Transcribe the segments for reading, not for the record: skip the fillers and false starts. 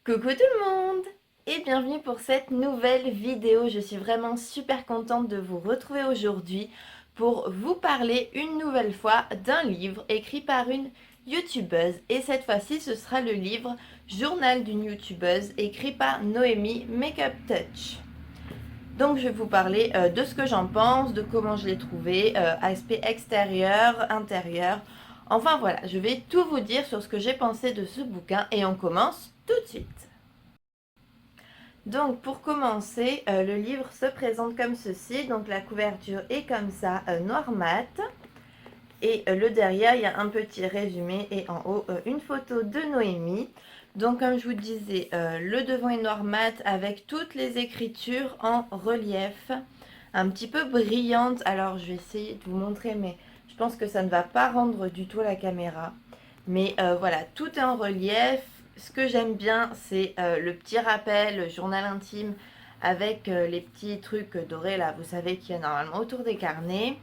Coucou tout le monde et bienvenue pour cette nouvelle vidéo. Je suis vraiment super contente de vous retrouver aujourd'hui pour vous parler une nouvelle fois d'un livre écrit par une youtubeuse. Et cette fois-ci, ce sera le livre Journal d'une youtubeuse écrit par Noémie Makeup Touch. Donc je vais vous parler de ce que j'en pense, de comment je l'ai trouvé, aspect extérieur, intérieur. Enfin voilà, je vais tout vous dire sur ce que j'ai pensé de ce bouquin et on commence tout de suite. Donc pour commencer, le livre se présente comme ceci. Donc la couverture est comme ça, noir mat. Et le derrière, il y a un petit résumé et en haut, une photo de Noémie. Donc comme je vous disais, le devant est noir mat avec toutes les écritures en relief. Un petit peu brillante. Alors je vais essayer de vous montrer, mais je pense que ça ne va pas rendre du tout la caméra. Mais voilà, tout est en relief. Ce que j'aime bien, c'est le petit rappel, le journal intime avec les petits trucs dorés là, vous savez qu'il y a normalement autour des carnets.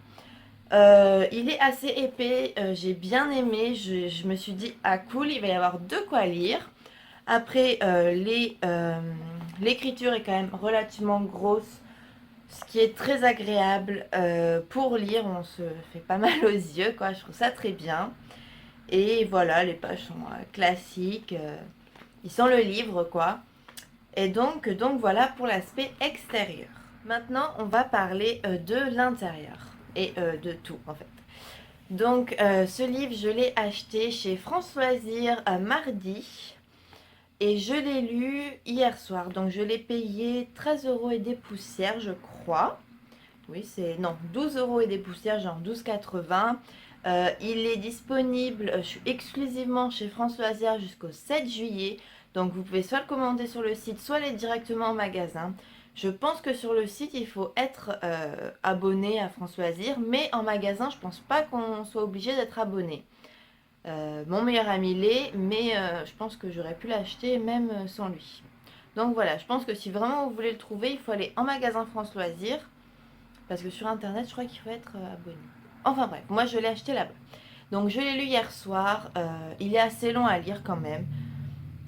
Il est assez épais, j'ai bien aimé, je me suis dit, ah cool, il va y avoir de quoi lire. Après, l'écriture est quand même relativement grosse, ce qui est très agréable pour lire, on se fait pas mal aux yeux, quoi, je trouve ça très bien. Et voilà, les pages sont classiques, ils sont le livre, quoi. Et donc voilà pour l'aspect extérieur. Maintenant, on va parler de l'intérieur et de tout en fait. Donc ce livre, je l'ai acheté chez France Loisirs mardi et je l'ai lu hier soir. Donc je l'ai payé 13 euros et des poussières, je crois. Oui, c'est... Non, 12 euros et des poussières, genre 12,80. Il est disponible exclusivement chez France Loisirs jusqu'au 7 juillet. Donc vous pouvez soit le commander sur le site, soit aller directement en magasin. Je pense que sur le site, il faut être abonné à France Loisirs, mais en magasin, je pense pas qu'on soit obligé d'être abonné. Mon meilleur ami l'est, mais je pense que j'aurais pu l'acheter même sans lui. Donc voilà, je pense que si vraiment vous voulez le trouver, il faut aller en magasin France Loisirs. Parce que sur internet, je crois qu'il faut être abonné. Enfin bref, moi je l'ai acheté là-bas. Donc je l'ai lu hier soir. Il est assez long à lire quand même.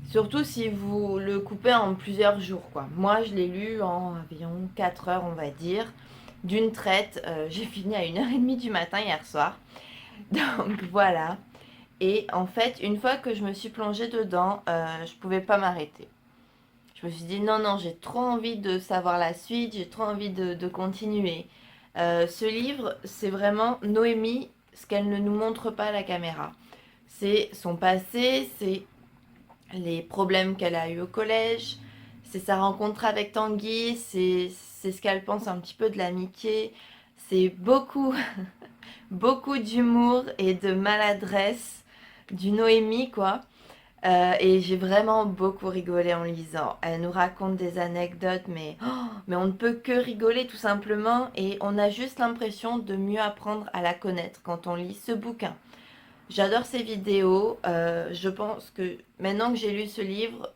Surtout si vous le coupez en plusieurs jours, quoi. Moi je l'ai lu en environ 4 heures, on va dire. D'une traite. J'ai fini à 1h30 du matin hier soir. Donc voilà. Et en fait, une fois que je me suis plongée dedans, je pouvais pas m'arrêter. Je me suis dit non, non, j'ai trop envie de savoir la suite, j'ai trop envie de continuer. Ce livre, c'est vraiment Noémie, ce qu'elle ne nous montre pas à la caméra. C'est son passé, c'est les problèmes qu'elle a eu au collège, c'est sa rencontre avec Tanguy, c'est ce qu'elle pense un petit peu de l'amitié. C'est beaucoup, beaucoup d'humour et de maladresse du Noémie, quoi. Et j'ai vraiment beaucoup rigolé en lisant. Elle nous raconte des anecdotes, mais on ne peut que rigoler tout simplement. Et on a juste l'impression de mieux apprendre à la connaître quand on lit ce bouquin. J'adore ses vidéos. Je pense que maintenant que j'ai lu ce livre,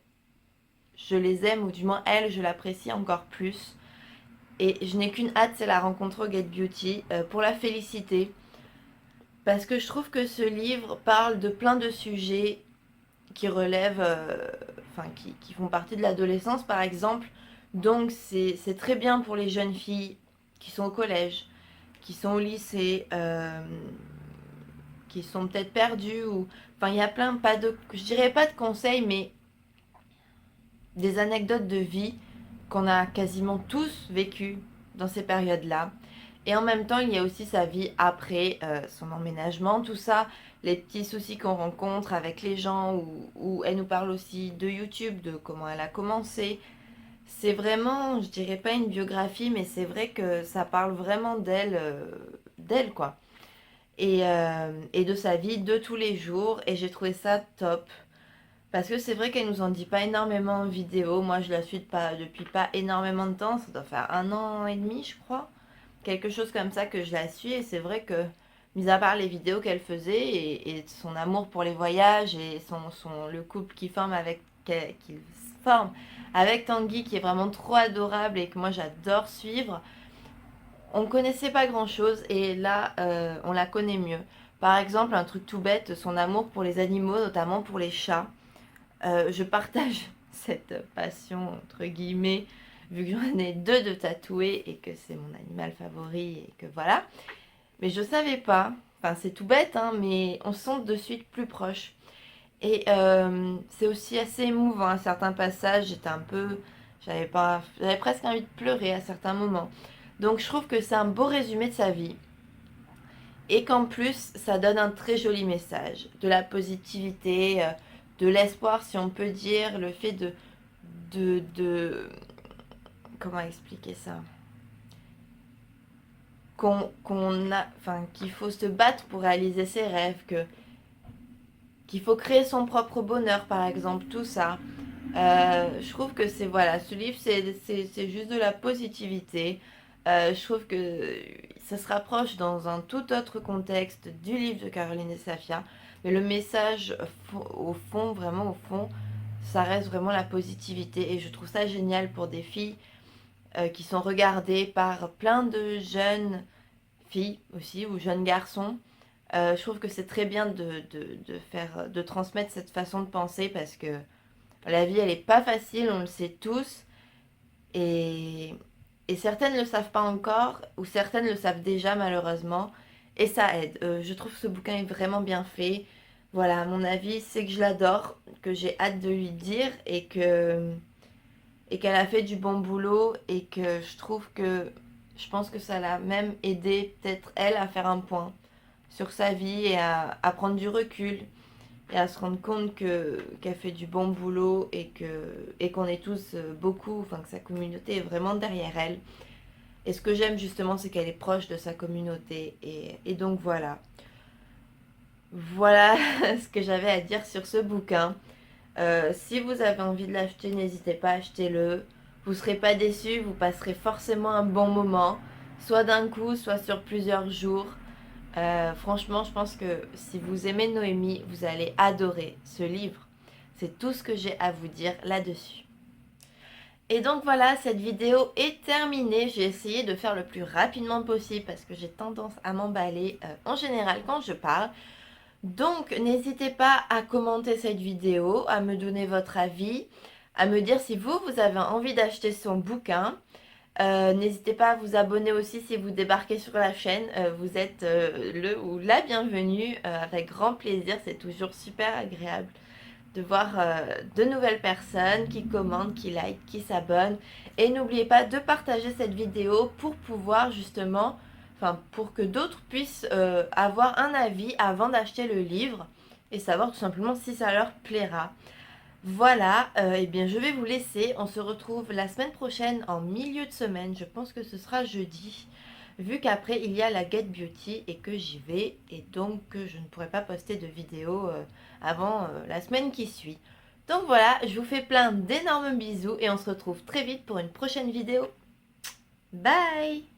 je les aime, ou du moins elle, je l'apprécie encore plus. Et je n'ai qu'une hâte, c'est la rencontre au Get Beauty, pour la féliciter. Parce que je trouve que ce livre parle de plein de sujets qui relèvent, enfin qui font partie de l'adolescence par exemple. Donc c'est très bien pour les jeunes filles qui sont au collège, qui sont au lycée, qui sont peut-être perdues ou... Enfin il y a plein, pas de, je dirais pas de conseils, mais des anecdotes de vie qu'on a quasiment tous vécues dans ces périodes-là. Et en même temps, il y a aussi sa vie après son emménagement, tout ça, les petits soucis qu'on rencontre avec les gens, où elle nous parle aussi de YouTube, de comment elle a commencé. C'est vraiment, je dirais pas une biographie, mais c'est vrai que ça parle vraiment d'elle quoi. Et de sa vie de tous les jours, et j'ai trouvé ça top. Parce que c'est vrai qu'elle nous en dit pas énormément en vidéo. Moi, je la suis pas, depuis pas énormément de temps. Ça doit faire 1 an et demi, je crois. Quelque chose comme ça que je la suis. Et c'est vrai que, mis à part les vidéos qu'elle faisait et son amour pour les voyages et le couple qu'il forme avec Tanguy, qui est vraiment trop adorable et que moi j'adore suivre, on connaissait pas grand-chose. Et là, on la connaît mieux. Par exemple, un truc tout bête, son amour pour les animaux, notamment pour les chats. Je partage cette passion entre guillemets, vu que j'en ai 2 de tatoués et que c'est mon animal favori et que voilà. Mais je savais pas, enfin c'est tout bête hein, mais on se sent de suite plus proche. Et c'est aussi assez émouvant à certains passages, j'étais un peu, j'avais presque envie de pleurer à certains moments. Donc je trouve que c'est un beau résumé de sa vie. Et qu'en plus, ça donne un très joli message, de la positivité, de l'espoir, si on peut dire, le fait de comment expliquer ça? Qu'il faut se battre pour réaliser ses rêves, qu'il faut créer son propre bonheur, par exemple, tout ça. Je trouve que c'est, voilà, ce livre, c'est juste de la positivité. Je trouve que ça se rapproche dans un tout autre contexte du livre de Caroline et Safia. Mais le message, au fond, vraiment au fond, ça reste vraiment la positivité. Et je trouve ça génial pour des filles qui sont regardées par plein de jeunes filles aussi, ou jeunes garçons. Je trouve que c'est très bien de transmettre cette façon de penser parce que la vie, elle est pas facile, on le sait tous. Et, et certaines ne le savent pas encore, ou certaines le savent déjà malheureusement. Et ça aide. Je trouve que ce bouquin est vraiment bien fait. Voilà, à mon avis, c'est que je l'adore, que j'ai hâte de lui dire et qu'elle a fait du bon boulot et que je pense que ça l'a même aidé peut-être elle à faire un point sur sa vie et à prendre du recul et à se rendre compte qu'elle fait du bon boulot et qu'on est tous beaucoup, enfin que sa communauté est vraiment derrière elle. Et ce que j'aime justement, c'est qu'elle est proche de sa communauté. Et donc voilà. Voilà ce que j'avais à dire sur ce bouquin. Si vous avez envie de l'acheter, n'hésitez pas à acheter-le. Vous ne serez pas déçus, vous passerez forcément un bon moment, soit d'un coup, soit sur plusieurs jours. Franchement, je pense que si vous aimez Noémie, vous allez adorer ce livre. C'est tout ce que j'ai à vous dire là-dessus. Et donc voilà, cette vidéo est terminée. J'ai essayé de faire le plus rapidement possible parce que j'ai tendance à m'emballer en général quand je parle. Donc n'hésitez pas à commenter cette vidéo, à me donner votre avis, à me dire si vous avez envie d'acheter son bouquin. N'hésitez pas à vous abonner aussi si vous débarquez sur la chaîne. Vous êtes le ou la bienvenue avec grand plaisir. C'est toujours super agréable de voir de nouvelles personnes qui commentent, qui like, qui s'abonnent. Et n'oubliez pas de partager cette vidéo pour pouvoir justement, enfin pour que d'autres puissent avoir un avis avant d'acheter le livre et savoir tout simplement si ça leur plaira. Voilà, et bien je vais vous laisser. On se retrouve la semaine prochaine en milieu de semaine. Je pense que ce sera jeudi, vu qu'après il y a la Get Beauty et que j'y vais. Et donc je ne pourrai pas poster de vidéo avant la semaine qui suit. Donc voilà, je vous fais plein d'énormes bisous et on se retrouve très vite pour une prochaine vidéo. Bye!